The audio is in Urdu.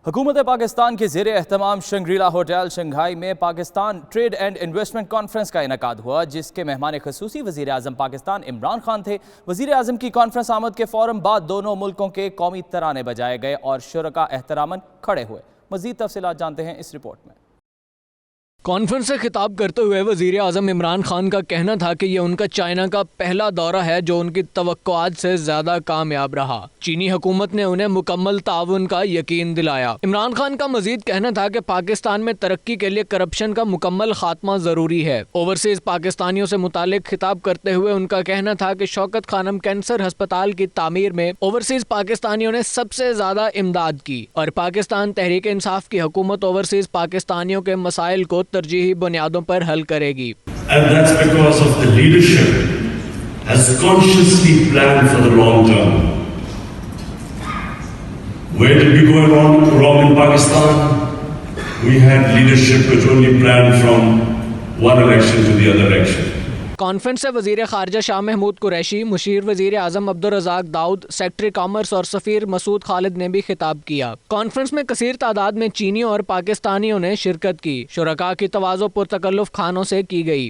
حکومت پاکستان کے زیر اہتمام شنگریلا ہوٹل شنگھائی میں Pakistan trade and investment conference کا انعقاد ہوا، جس کے مہمان خصوصی وزیر اعظم پاکستان عمران خان تھے۔ وزیر اعظم کی کانفرنس آمد کے فوراً بعد دونوں ملکوں کے قومی ترانے بجائے گئے اور شرکاء احتراماً کھڑے ہوئے۔ مزید تفصیلات جانتے ہیں اس رپورٹ میں۔ کانفرنس سے خطاب کرتے ہوئے وزیر اعظم عمران خان کا کہنا تھا کہ یہ ان کا چائنا کا پہلا دورہ ہے جو ان کی توقعات سے زیادہ کامیاب رہا۔ چینی حکومت نے انہیں مکمل تعاون کا یقین دلایا۔ عمران خان کا مزید کہنا تھا کہ پاکستان میں ترقی کے لیے کرپشن کا مکمل خاتمہ ضروری ہے۔ اوورسیز پاکستانیوں سے متعلق خطاب کرتے ہوئے ان کا کہنا تھا کہ شوکت خانم کینسر ہسپتال کی تعمیر میں اوورسیز پاکستانیوں نے سب سے زیادہ امداد کی، اور پاکستان تحریک انصاف کی حکومت اوورسیز پاکستانیوں کے مسائل کو ترجیحی بنیادوں پر حل کرے گی۔ And that's because of the leadership has consciously planned for the long term. Where did we go wrong in Pakistan? We had leadership which only planned from one election to the other election. Conference سے وزیر خارجہ شاہ محمود قریشی، مشیر وزیر اعظم عبدالرزاق داؤد، سیکرٹری کامرس اور سفیر مسعود خالد نے بھی خطاب کیا۔ کانفرنس میں کثیر تعداد میں چینیوں اور پاکستانیوں نے شرکت کی۔ شرکاء کی تواضع پرتکلف خانوں سے کی گئی۔